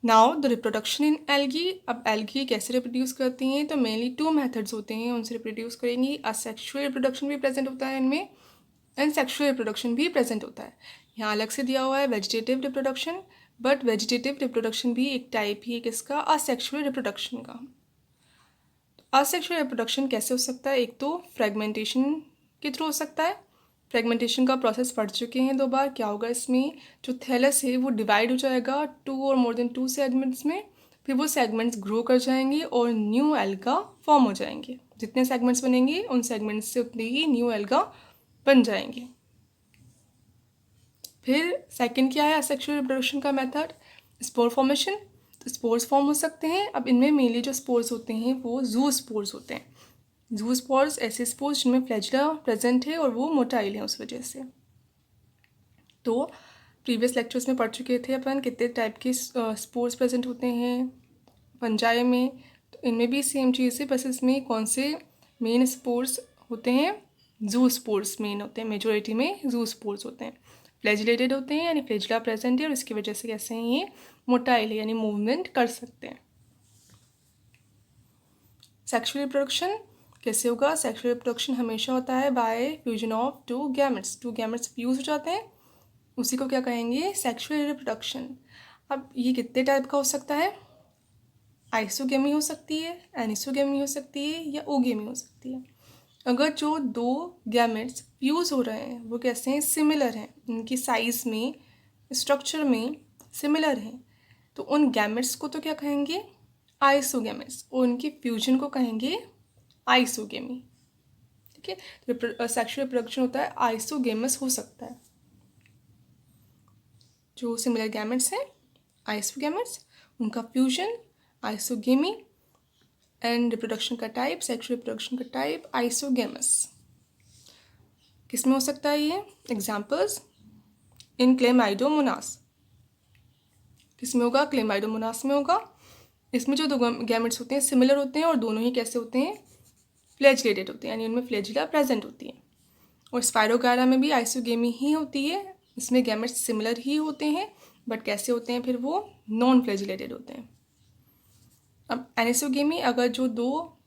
Now the reproduction in algae. अब algae कैसे reproduce करती हैं, तो मेनली 2 मेथड्स होते हैं उनसे रिप्रोड्यूस करेंगी। असेक्सुअल रिप्रोडक्शन भी प्रेजेंट होता है इनमें, एंड सेक्सुअल रिप्रोडक्शन भी प्रेजेंट होता है। यहाँ अलग से दिया हुआ है vegetative reproduction, but vegetative reproduction भी एक टाइप ही है किसका, असेक्सुअल रिप्रोडक्शन का। असेक्सुअल रिप्रोडक्शन कैसे हो सकता है, एक तो फ्रेगमेंटेशन के थ्रू हो सकता है। फ्रेगमेंटेशन का प्रोसेस पढ़ चुके हैं 2 बार। क्या होगा इसमें, जो थैलस है वो डिवाइड हो जाएगा 2 और मोर देन 2 सेगमेंट्स में, फिर वो सेगमेंट्स ग्रो कर जाएंगे और न्यू एल्गा फॉर्म हो जाएंगे। जितने सेगमेंट्स बनेंगे उन सेगमेंट्स से उतने ही न्यू एल्गा बन जाएंगे। फिर सेकंड क्या है असेक्सुअल रिप्रोडक्शन का मेथड, स्पोर फॉर्मेशन। तो स्पोर्स फॉर्म हो सकते हैं। अब इनमें मेनली जो स्पोर्स होते हैं वो जू स्पोर्स होते हैं। जू स्पोर्स ऐसे स्पोर्स जिनमें फ्लैजिला प्रेजेंट है और वो मोटाइल है उस वजह से। तो प्रीवियस लेक्चर्स में पढ़ चुके थे अपन कितने टाइप के स्पोर्स प्रेजेंट होते हैं फंजाई में। तो इनमें भी सेम चीज़ है, बस इसमें कौन से मेन स्पोर्स होते हैं, जू स्पोर्स मेन होते हैं। मेजोरिटी में जू स्पोर्स होते हैं, फ्लैजिलेटेड होते हैं यानी फ्लैजिला प्रेजेंट है और इसकी वजह से कैसे हैं ये मोटाइल है यानी मूवमेंट कर सकते हैं। सेक्सुअल रिप्रोडक्शन कैसे होगा, सेक्सुअल रिप्रोडक्शन हमेशा होता है bye fusion of 2 gametes. 2 gametes fuse हो जाते हैं, उसी को क्या कहेंगे, सेक्सुअल रिप्रोडक्शन। अब ये कितने टाइप का हो सकता है, आइसोगेमी हो सकती है, एनिसोगेमी हो सकती है या ओगेमी हो सकती है। अगर जो 2 गैमेट्स फ्यूज हो रहे हैं वो कैसे हैं, सिमिलर हैं, उनकी साइज में स्ट्रक्चर में सिमिलर हैं, तो उन गैमेट्स को तो क्या कहेंगे, आइसोगेमेट्स, और उनकी फ्यूजन को कहेंगे आइसोगेमी। ठीक है, तो सेक्सुअल रिप्रोडक्शन होता है आइसोगेमस हो सकता है। जो सिमिलर गैमेट्स हैं आइसोगैमेट्स, उनका फ्यूजन आइसोगेमी, एंड रिप्रोडक्शन का टाइप, सेक्सुअल रिप्रोडक्शन का टाइप आइसोगेमस। किस में हो सकता है ये, एग्जाम्पल्स इन क्लेमाइडोमोनास। किस में होगा, क्लेमाइडोमोनास में होगा। इसमें जो 2 गैमेट्स होते हैं सिमिलर होते हैं और दोनों ही कैसे होते हैं, फ्लैजिलेटेड होते हैं यानी उनमें फ्लैजिला प्रेजेंट होती है। और स्पायरोगायरा में भी आइसोगेमी ही होती है, इसमें गैमेट्स सिमिलर ही होते हैं बट कैसे होते हैं, फिर वो नॉन फ्लैजिलेटेड होते हैं। अब एनिसोगेमी, अगर जो 2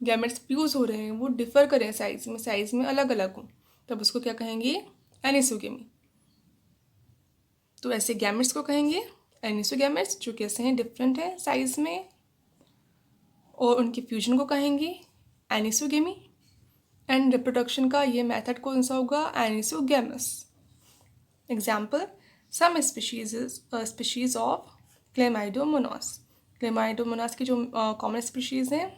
गैमेट्स फ्यूज हो रहे हैं वो डिफर करें साइज में अलग अलग हों, तब उसको क्या कहेंगे, एनिसोगेमी। तो ऐसे गैमेट्स को कहेंगे एनिसोगैमेट्स, जो कैसे हैं, डिफरेंट हैं साइज में, और उनके फ्यूजन को कहेंगे एनिसोगेमी। एंड रिप्रोडक्शन का ये मेथड कौन सा होगा, anisogamous. Example, some species of Chlamydomonas. Chlamydomonas की जो कॉमन स्पीशीज़ हैं,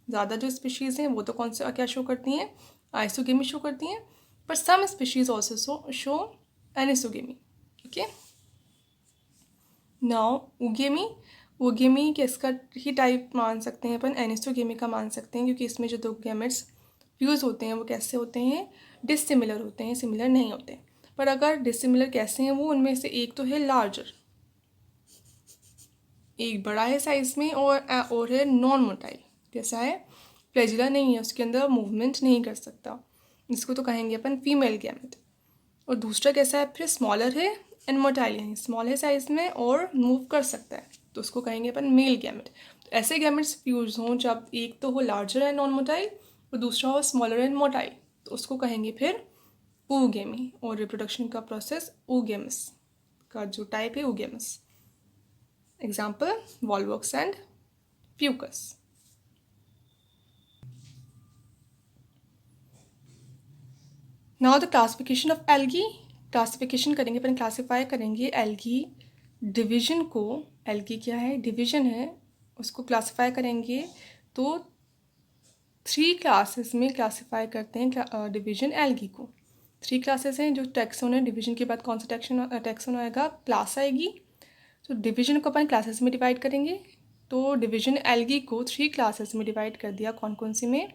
ज़्यादा जो स्पीशीज़ हैं वो तो कौन सा क्या शो करती हैं, आइसोगेमी शो करती हैं, पर some species also show anisogamy. Okay, now oogamy. Oogamy किसका ही टाइप मान सकते हैं अपन, एनिसोगेमी का मान सकते हैं, क्योंकि इसमें जो 2 गैमेट्स फ्यूज होते हैं वो कैसे होते हैं, डिसिमिलर होते हैं, सिमिलर नहीं होते। पर अगर डिसिमिलर कैसे हैं वो, उनमें से एक तो है लार्जर, एक बड़ा है साइज में, और है नॉन मोटाइल, जैसा है फ्लैजिला नहीं है, उसके अंदर मूवमेंट नहीं कर सकता, इसको तो कहेंगे अपन फीमेल गैमेट। और दूसरा कैसा है, फिर स्मॉलर है एंड मोटाइल, यानी स्मॉल है साइज में और मूव कर सकता है, तो उसको कहेंगे अपन मेल गैमेट। तो ऐसे गैमेट्स फ्यूज हों जब एक तो हो लार्जर एंड नॉन मोटाइल और दूसरा हो स्मॉलर एंड मोटाइल, तो उसको कहेंगे फिर oogamy। और रिप्रोडक्शन का प्रोसेस oogamous का जो टाइप है oogamous। Example, Volvox and Fucus. Now the classification of algae. Classification करेंगे अपन, क्लासीफाई करेंगे एल्गी डिवीजन को। एल्गी क्या है, डिवीजन है, उसको क्लासीफाई करेंगे। तो 3 क्लासेस में क्लासीफाई करते हैं डिवीजन एल्गी को। 3 क्लासेस हैं, जो टैक्सोन है, डिवीजन के बाद कौन सा टैक्सोन आएगा, क्लास आएगी। तो डिवीजन को अपन क्लासेस में डिवाइड करेंगे। तो डिवीजन एल्गी को 3 क्लासेस में डिवाइड कर दिया, कौन कौन सी में,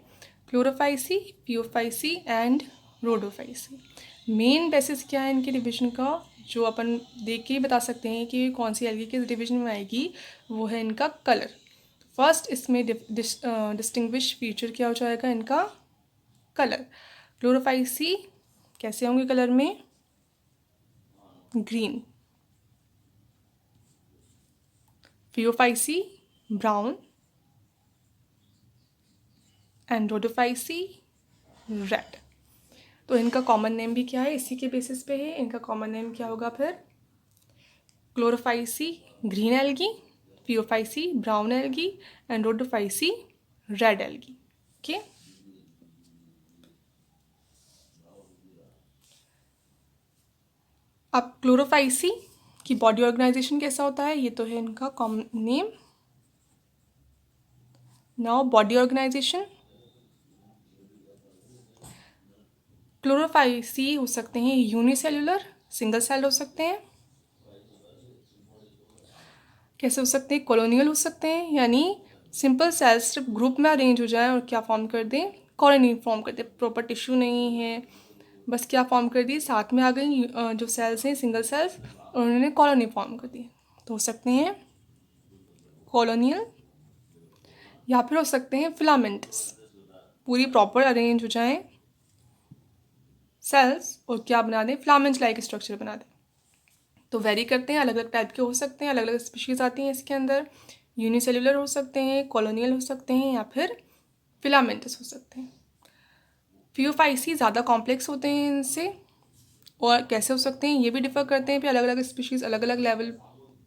Chlorophyceae, Phaeophyceae and Rhodophyceae. Main basis क्या है इनके डिवीजन का, जो अपन देख के ही बता सकते हैं कि कौन सी एल्गी किस डिवीजन में आएगी, वो है इनका कलर। फर्स्ट इसमें डिस्टिंग्विश फीचर क्या हो जाएगा, इनका कलर। क्लोरोफाइसी कैसे होंगे कलर में, green. PO5C brown and RHODophysi red. तो इनका कॉमन नेम भी क्या है, इसी के बेसिस पे है। इनका कॉमन नेम क्या होगा फिर, Chlorophyceae green algae, PO5C brown algae and RHODophysi red algae. Okay, अब क्लोरोफाइसी की बॉडी ऑर्गेनाइजेशन कैसा होता है, ये तो है इनका common name. Now body organisation, Chlorophyceae हो सकते हैं यूनिसेल्युलर, सिंगल सेल हो सकते हैं। कैसे हो सकते हैं, कॉलोनियल हो सकते हैं, यानी सिंपल सेल्स सिर्फ ग्रुप में अरेंज हो जाए और क्या फॉर्म कर दें, कॉलोनी फॉर्म कर दें। प्रॉपर टिश्यू नहीं है, बस क्या फॉर्म कर दी, साथ में आ गई जो सेल्स हैं सिंगल सेल्स, और उन्होंने कॉलोनी फॉर्म कर दी। तो हो सकते हैं कॉलोनियल, या फिर हो सकते हैं फिलामेंटस, पूरी प्रॉपर अरेंज हो जाएं सेल्स और क्या बना दें, फिलामेंट लाइक स्ट्रक्चर बना दें। तो वेरी करते हैं, अलग अलग टाइप के हो सकते हैं, अलग अलग स्पीशीज़ आती हैं इसके अंदर। यूनिसेल्युलर हो सकते हैं, कॉलोनियल हो सकते हैं, या फिर फिलामेंटस हो सकते हैं। PO5C ज़्यादा कॉम्प्लेक्स होते हैं इनसे, और कैसे हो सकते हैं ये भी डिफ़र करते हैं, फिर अलग अलग स्पीशीज़ अलग अलग लेवल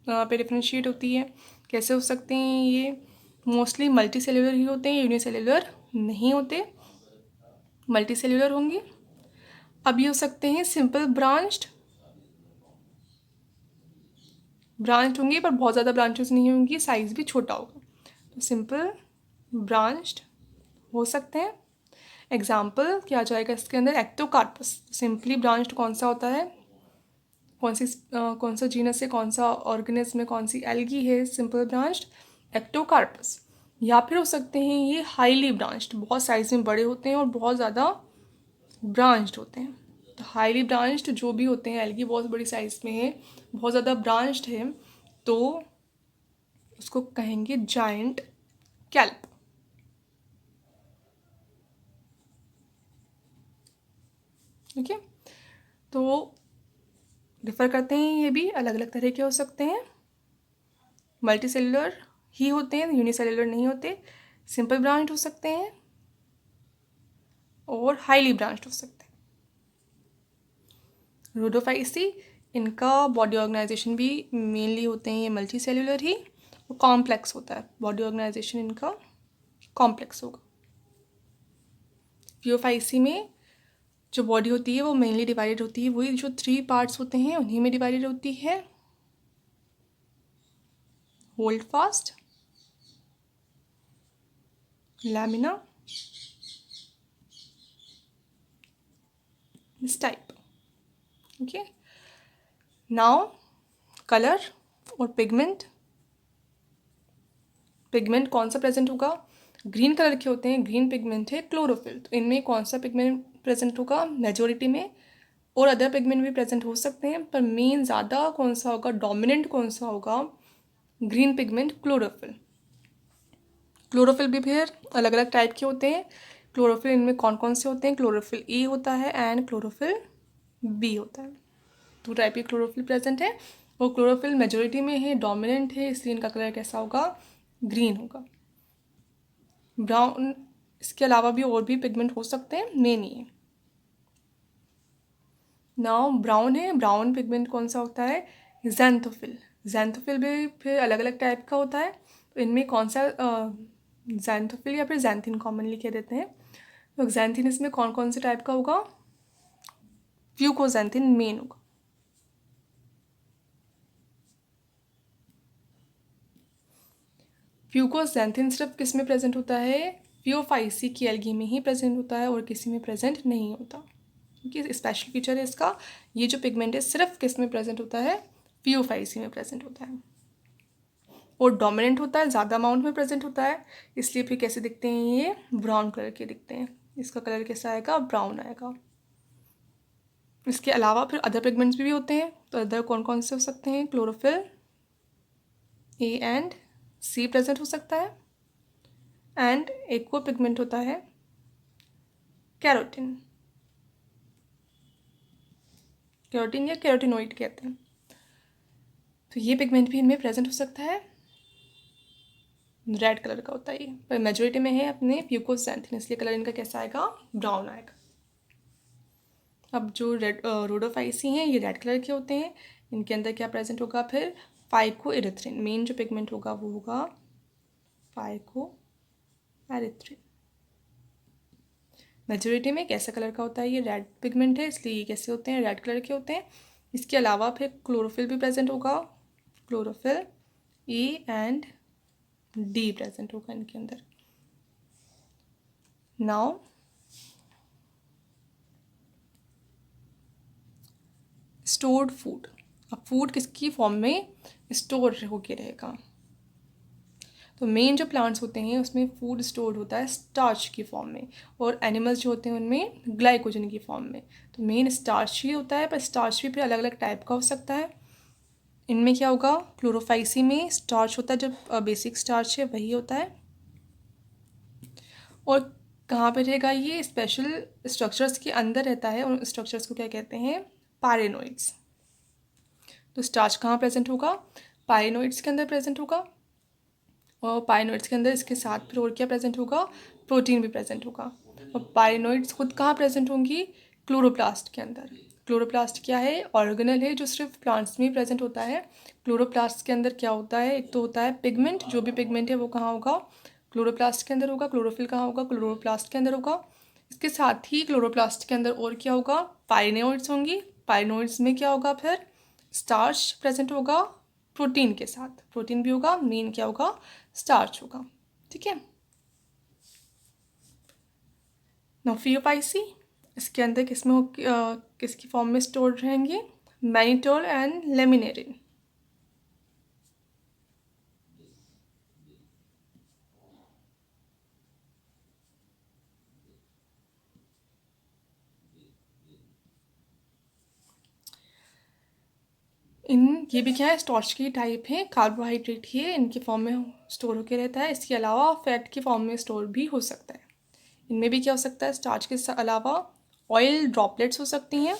पे डिफ्रेंशिएट होती है। कैसे हो सकते हैं ये, मोस्टली मल्टी सेल्युलर ही होते हैं, यूनिसेल्युलर नहीं होते, मल्टी सेल्युलर होंगे। अब ये हो सकते हैं सिंपल ब्रांच्ड होंगे, पर बहुत ज़्यादा ब्रांचेस नहीं होंगी, साइज़ भी छोटा होगा। तो सिंपल ब्रांच्ड हो सकते हैं। एग्जाम्पल क्या आ जाएगा इसके अंदर, एक्टोकार्पस। सिंपली ब्रांच्ड कौन सा होता है, कौन सा जीनस है, कौन सा ऑर्गेनिज्म में, कौन सी एल्गी है सिंपल ब्रांच्ड, एक्टोकार्पस। या फिर हो सकते हैं ये हाईली ब्रांच्ड, बहुत साइज में बड़े होते हैं और बहुत ज़्यादा ब्रांच्ड होते हैं। तो हाईली ब्रांच्ड जो भी होते हैं, एल्गी बहुत बड़ी साइज में है, बहुत ज़्यादा ब्रांच्ड है, तो उसको कहेंगे जायंट कैल्प। ठीक है, तो डिफ़र करते हैं, ये भी अलग अलग तरह के हो सकते हैं। मल्टी सेलुलर ही होते हैं, यूनिसेलुलर नहीं होते, सिंपल ब्रांच हो सकते हैं और हाईली ब्रांच्ड हो सकते हैं। RHODophysi, इनका बॉडी ऑर्गेनाइजेशन भी मेनली होते हैं ये मल्टी सेलुलर ही, और कॉम्प्लेक्स होता है बॉडी ऑर्गेनाइजेशन इनका, कॉम्प्लेक्स होगा। PO5C में जो बॉडी होती है वो मेनली डिवाइडेड होती है, वही जो 3 पार्ट्स होते हैं उन्हीं में डिवाइडेड होती है, hold fast, lamina, this type. Okay, now colour और पिगमेंट। पिगमेंट कौन सा प्रेजेंट होगा, ग्रीन कलर के होते हैं, ग्रीन पिगमेंट है क्लोरोफिल। तो इनमें कौन सा पिगमेंट प्रेजेंट होगा मेजोरिटी में, और अदर पिगमेंट भी प्रेजेंट हो सकते हैं, पर मेन ज़्यादा कौन सा होगा, डोमिनेंट कौन सा होगा, ग्रीन पिगमेंट क्लोरोफिल। क्लोरोफिल भी फिर अलग अलग टाइप के होते हैं। क्लोरोफिल इनमें कौन कौन से होते हैं, क्लोरोफिल ए होता है एंड क्लोरोफिल बी होता है। 2 टाइप के क्लोरोफिल प्रेजेंट है, और क्लोरोफिल मेजोरिटी में है, डोमिनेंट है, इसलिए इनका कलर कैसा होगा, ग्रीन होगा। ब्राउन, इसके अलावा भी और भी पिगमेंट हो सकते हैं, मेन ये। नाउ ब्राउन है, ब्राउन पिगमेंट कौन सा होता है, ज़ैंथोफिल। ज़ैंथोफिल भी फिर अलग अलग टाइप का होता है, तो इनमें कौन सा, ज़ैंथोफिल या फिर ज़ैंथिन कॉमनली कह देते हैं। तो ज़ैंथिन इसमें कौन कौन से टाइप का होगा, फ्यूकोज़ैंथिन मेन होगा। फ्यूकोज़ैंथिन सिर्फ किस में प्रेजेंट होता है, PO5C की एल्गी में ही प्रेजेंट होता है और किसी में प्रेजेंट नहीं होता। क्योंकि स्पेशल फीचर है इसका, ये जो पिगमेंट है सिर्फ किस में प्रेजेंट होता है, PO5C में प्रेजेंट होता है, और डोमिनेंट होता है, ज़्यादा अमाउंट में प्रेजेंट होता है, इसलिए फिर कैसे दिखते हैं ये, ब्राउन कलर के दिखते हैं। इसका कलर कैसा आएगा, ब्राउन आएगा। इसके अलावा फिर अदर पिगमेंट्स भी होते हैं, तो अदर कौन कौन से हो सकते हैं, chlorophyll a and c present हो सकता है, एंड एक को पिगमेंट होता है कैरोटिन, कैरोटिन या कैरोटिनोइड कहते हैं। तो ये पिगमेंट भी इनमें प्रेजेंट हो सकता है। रेड कलर का होता है ये, पर मेजोरिटी में है अपने प्यूकोक्सैंथिन, इसलिए कलर इनका कैसा आएगा, ब्राउन आएगा। अब जो रेड रोडोफाइसी हैं ये रेड कलर के होते हैं, इनके अंदर क्या प्रेजेंट होगा फिर, फाइकोएरिथ्रिन, मेन जो पिगमेंट होगा वो होगा फाइकोएरिथ्रिन। मेजोरिटी में कैसा कलर का होता है, ये रेड पिगमेंट है इसलिए ये कैसे होते हैं, रेड कलर के होते हैं। इसके अलावा फिर क्लोरोफिल भी प्रेजेंट होगा, chlorophyll a and D present होगा इनके अंदर। नाउ स्टोर्ड फूड, अब फूड किसकी फॉर्म में स्टोर होके रहेगा, तो मेन जो प्लांट्स होते हैं उसमें फूड स्टोर्ड होता है स्टार्च की फॉर्म में, और एनिमल्स जो होते हैं उनमें ग्लाइकोजन की फॉर्म में। तो मेन स्टार्च ही होता है, पर स्टार्च भी फिर अलग अलग टाइप का हो सकता है। इनमें क्या होगा, क्लोरोफाइसी में स्टार्च होता है, जो बेसिक स्टार्च है वही होता है। और कहाँ पे रहेगा ये, स्पेशल स्ट्रक्चर्स के अंदर रहता है, और स्ट्रक्चर्स को क्या कहते हैं, पायरेनोइड्स। तो स्टार्च कहाँ प्रेजेंट होगा, पायरेनोइड्स के अंदर प्रेजेंट होगा, और पायरेनोइड्स के अंदर इसके साथ फिर और क्या प्रेजेंट होगा, प्रोटीन भी प्रेजेंट होगा। और पायरेनोइड्स खुद कहाँ प्रेजेंट होंगी, क्लोरोप्लास्ट के अंदर। क्लोरोप्लास्ट क्या है, ऑर्गेनल है जो सिर्फ प्लांट्स में ही प्रेजेंट होता है। क्लोरोप्लास्ट के अंदर क्या होता है, एक तो होता है पिगमेंट, जो भी पिगमेंट है वो कहाँ होगा, क्लोरोप्लास्ट के अंदर होगा। क्लोरोफिल कहाँ होगा, क्लोरोप्लास्ट के अंदर होगा। इसके साथ ही क्लोरोप्लास्ट के अंदर और क्या होगा, पायरेनोइड्स होंगी। पायरेनोइड्स में क्या होगा फिर, स्टार्च प्रेजेंट होगा प्रोटीन के साथ, प्रोटीन भी होगा, मेन क्या होगा, स्टार्च होगा। ठीक है। नोफियोपाइसी, इसके अंदर किसकी फॉर्म में स्टोर रहेंगे, मैनिटोल एंड लेमिनेरिन। ये भी क्या है, स्टार्च की टाइप है, कार्बोहाइड्रेट ही है, इनकी फॉर्म में स्टोर होकर रहता है। इसके अलावा फैट की फॉर्म में स्टोर भी हो सकता है। इनमें भी क्या हो सकता है, स्टार्च के अलावा ऑयल ड्रॉपलेट्स हो सकती हैं।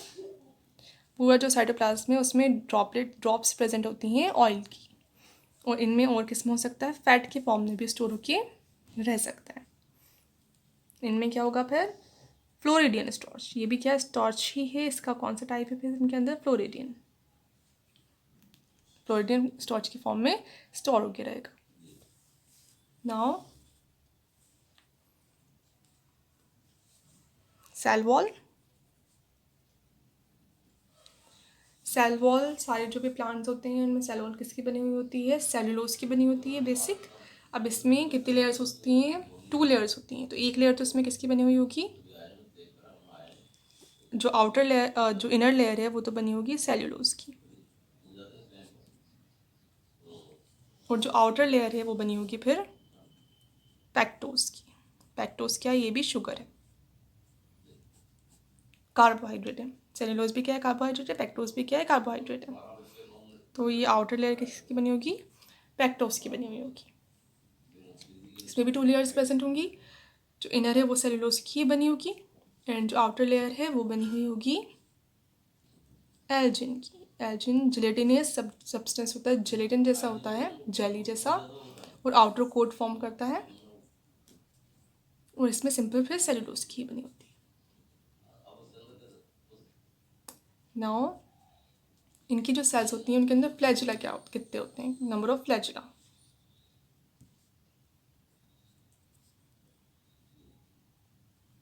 पूरा जो साइटोप्लाज्म है उसमें ड्रॉप्स प्रेजेंट होती हैं ऑयल की। और इनमें और किस्म हो सकता है, फैट के फॉर्म में भी स्टोर होके रह सकता है। इनमें क्या होगा फिर, फ्लोरिडियन स्टार्च, ये भी क्या स्टार्च ही है, इसका कौन सा टाइप है फिर इनके अंदर, फ्लोरिडियन। फ्लोरिडियन स्टार्च की फॉर्म में स्टोर होके रहेगा। Now cell wall, cell wall सारे जो भी प्लांट्स होते हैं उनमें सेल वॉल किसकी बनी हुई होती है, सेलुलोज की बनी होती है बेसिक। अब इसमें कितनी लेयर्स होती हैं, 2 लेयर्स होती हैं। तो एक लेयर तो इसमें किसकी बनी हुई होगी, जो आउटर लेयर जो इनर लेयर है वो तो बनी होगी सेल्यूलोज की, और जो आउटर लेयर है वो बनी होगी फिर पैक्टोज की। पैक्टोज क्या है, ये भी शुगर है, कार्बोहाइड्रेट है। सेल्यूलोज भी क्या है, कार्बोहाइड्रेट है। पैक्टोज भी क्या है, कार्बोहाइड्रेट है। तो ये आउटर लेयर किसकी बनी होगी, पैक्टोज की बनी हुई होगी। इसमें भी 2 लेयर्स प्रेजेंट होंगी। जो इनर है वो सेल्यूलोज की बनी होगी, एंड जो आउटर लेयर है वो बनी हुई होगी एल्जिन की। एल्जिन जिलेटिनियस सब्सटेंस होता है, जिलेटिन जैसा होता है, जेली जैसा, और आउटर कोट फॉर्म करता है। और इसमें सिंपल फिर सेल्यूलोज की बनी होती है। नाउ इनकी जो सेल्स होती हैं उनके अंदर फ्लैजिला कितने होते हैं, number of flagella.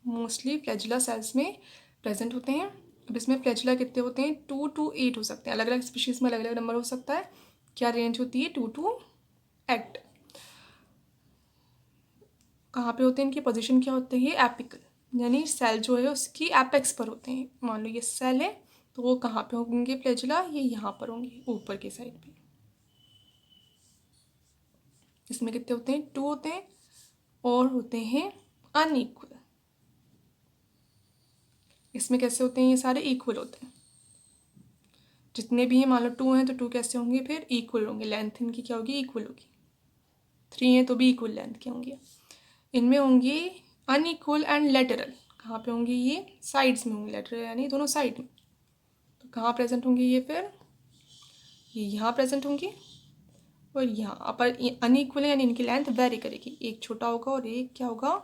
Mostly flagella cells में प्रेजेंट होते हैं। अब इसमें फ्लैजिला कितने होते हैं, 2 to 8 हो सकते हैं। अलग अलग स्पीशीज़ में अलग अलग नंबर हो सकता है। क्या रेंज होती है, 2 to 8। कहाँ पे होते हैं, इनकी पोजीशन क्या होती है, एपिकल, यानी सेल जो है उसकी एपेक्स पर होते हैं। मान लो ये सेल है तो वो कहाँ पे होंगे फ्लैजिला, ये यहाँ पर होंगे ऊपर की साइड पे। इसमें कितने होते हैं, 2 होते हैं, और होते हैं अनइक्वल। इसमें कैसे होते हैं, ये सारे इक्वल होते हैं। जितने भी हैं, मान लो 2 हैं तो 2 कैसे होंगे, फिर इक्वल होंगे, लेंथ इनकी क्या होगी, इक्वल होगी। 3 हैं तो भी इक्वल लेंथ के होंगे। इनमें होंगे अनइक्वल एंड लेटरल, कहाँ पे होंगे, ये साइड्स में होंगे, लेटरल यानी दोनों साइड में। तो कहाँ प्रेजेंट होंगे ये फिर, ये यहाँ प्रेजेंट होंगे, और यहाँ पर अनइक्वल है यानी इनकी लेंथ वेरी करेगी, एक छोटा होगा और एक क्या होगा,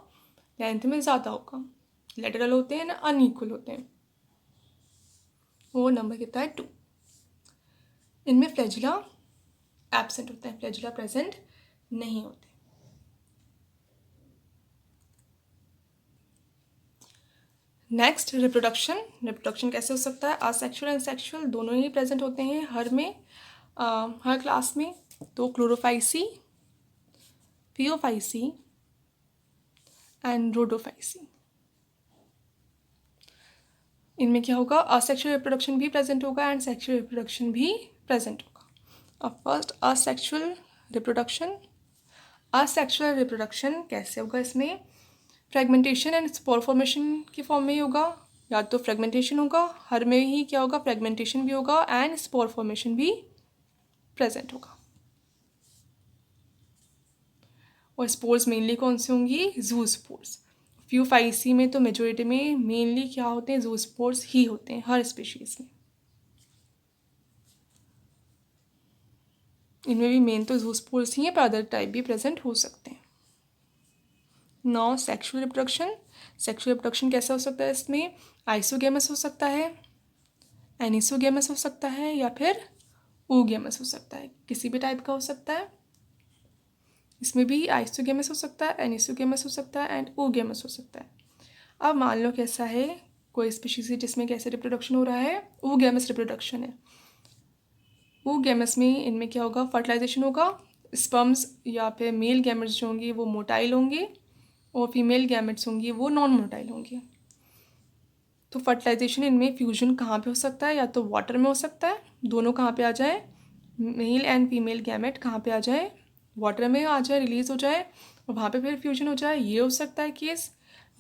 लेंथ में ज़्यादा होगा। लेटरल होते हैं ना अनइक्वल होते हैं। वो नंबर कितना है 2। इनमें फ्लैजिला एब्सेंट होते हैं, फ्लैजिला प्रेजेंट नहीं होते। Next reproduction. रिप्रोडक्शन कैसे हो सकता है, असेक्सुअल एंड सेक्सुअल दोनों ही प्रेजेंट होते हैं हर क्लास में। तो क्लोरोफाइसी, पियोफाइसी एंड रोडोफाइसी, इनमें क्या होगा, असेक्सुअल रिप्रोडक्शन भी प्रेजेंट होगा एंड सेक्सुअल रिप्रोडक्शन भी प्रेजेंट होगा। अब first asexual reproduction. Asexual reproduction कैसे होगा, इसमें फ्रेगमेंटेशन एंड स्पोर फॉर्मेशन की फॉर्म में ही होगा, या तो फ्रेगमेंटेशन होगा, हर में ही क्या होगा, फ्रेगमेंटेशन भी होगा एंड स्पोर फॉर्मेशन भी प्रेजेंट होगा। और स्पोर्स मेनली कौन से होंगी, जू स्पोर्स। फ्यूफाइसी में तो मेजोरिटी में मेनली क्या होते हैं, जू स्पोर्स ही होते हैं हर स्पीशीज में। इनमें भी मेन तो जू स्पोर्स ही हैं, पर अदर टाइप भी प्रेजेंट हो सकते हैं। नौ सेक्सुअल रिप्रोडक्शन। सेक्सुअल रिप्रोडक्शन कैसा हो सकता है, इसमें आइसोगेमस हो सकता है, एनिसोगेमस हो सकता है, या फिर oogamous हो सकता है, किसी भी टाइप का हो सकता है। इसमें भी आइसोगेमस हो सकता है, एनिसोगेमस हो सकता है एंड oogamous हो सकता है। अब मान लो कैसा है, कोई स्पीशीज है जिसमें कैसे रिप्रोडक्शन हो रहा है, oogamous रिप्रोडक्शन है। oogamous में इनमें क्या होगा, फर्टिलाइजेशन होगा, स्पर्म्स या फिर मेल गैमेट्स जो होंगे वो मोटाइल होंगे और फीमेल गैमेट्स होंगी वो नॉन मोटाइल होंगी। तो फर्टिलाइजेशन इनमें फ्यूजन कहाँ पे हो सकता है, या तो वाटर में हो सकता है, दोनों कहाँ पे आ जाए, मेल एंड फीमेल गैमेट कहाँ पे आ जाए, वाटर में आ जाए, रिलीज हो जाए और वहाँ पे फिर फ्यूजन हो जाए, ये हो सकता है केस।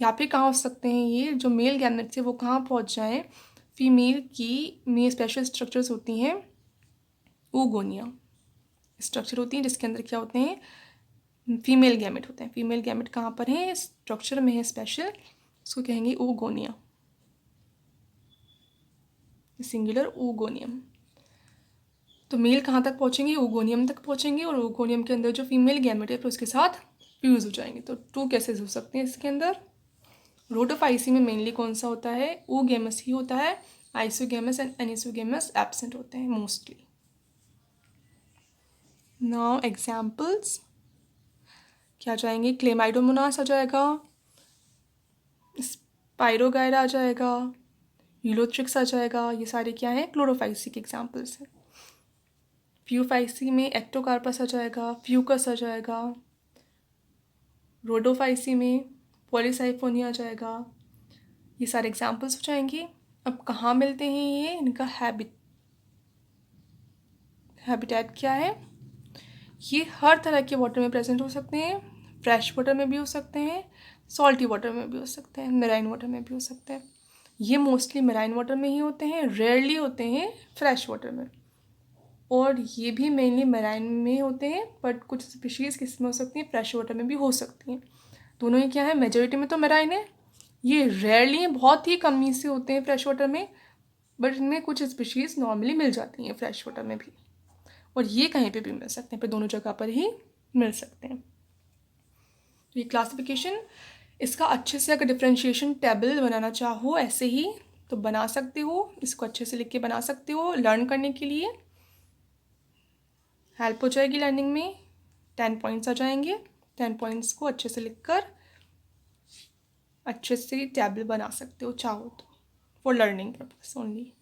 या फिर कहाँ हो सकते हैं, ये जो मेल गैमेट्स है वो कहाँ पहुँच जाए, फीमेल की में स्पेशल स्ट्रक्चर्स होती हैं, oogonia स्ट्रक्चर होती हैं जिसके अंदर क्या होते हैं, फीमेल गैमेट होते हैं। फीमेल गैमेट कहाँ पर है, स्ट्रक्चर में है स्पेशल, उसको कहेंगे oogonia, सिंगुलर oogoनियम। तो मेल कहाँ तक पहुँचेंगे, oogoनियम तक पहुँचेंगे और oogoनियम के अंदर जो फीमेल गैमेट है फिर उसके साथ फ्यूज हो जाएंगे। तो 2 केसेस हो सकते हैं इसके अंदर। रोडोफाइसी में मेनली कौन सा होता है, oogamous ही होता है, आइसोगेमस एंड एनिसोगेमस एब्सेंट होते हैं मोस्टली। नाउ एग्जाम्पल्स क्या जाएंगे, क्लेमाइडोमोनास आ जाएगा, स्पाइरोगायरा आ जाएगा, यूलोथ्रिक्स आ जाएगा, ये सारे क्या हैं, क्लोरोफाइसी के एग्जाम्पल्स हैं। फ्यूफाइसी में एक्टोकार्पस आ जाएगा, फ्यूकस आ जाएगा, रोडोफाइसी में पॉलीसाइफोनिया आ जाएगा, ये सारे एग्जाम्पल्स हो जाएंगे। अब कहाँ मिलते हैं ये, इनका हैबिटेट क्या है, ये हर तरह के वाटर में प्रेजेंट हो सकते हैं, फ्रेश वाटर में भी हो सकते हैं, सॉल्टी वाटर में भी हो सकते हैं, मेराइन वाटर में भी हो सकते हैं। ये मोस्टली मेराइन वाटर में ही होते हैं, रेयरली होते हैं फ्रेश वाटर में, और ये भी मेनली मेराइन में होते हैं, बट कुछ स्पीशीज़ किस में हो सकती हैं, फ्रेश वाटर में भी हो सकती हैं। दोनों ही क्या है, मेजोरिटी में तो मेराइन है, ये रेयरली बहुत ही कमी से होते हैं फ्रेश वाटर में, बट इनमें कुछ स्पीशीज़ नॉर्मली मिल जाती हैं फ्रेश वाटर में भी, और ये कहीं पे भी मिल सकते हैं, पर दोनों जगह पर ही मिल सकते हैं। तो ये क्लासिफिकेशन, इसका अच्छे से अगर डिफ्रेंशिएशन टेबल बनाना चाहो ऐसे ही तो बना सकते हो, इसको अच्छे से लिख के बना सकते हो, लर्न करने के लिए हेल्प हो जाएगी लर्निंग में। 10 पॉइंट्स आ जाएंगे, 10 पॉइंट्स को अच्छे से लिखकर अच्छे से टेबल बना सकते हो चाहो तो, फॉर लर्निंग पर्पस ओनली।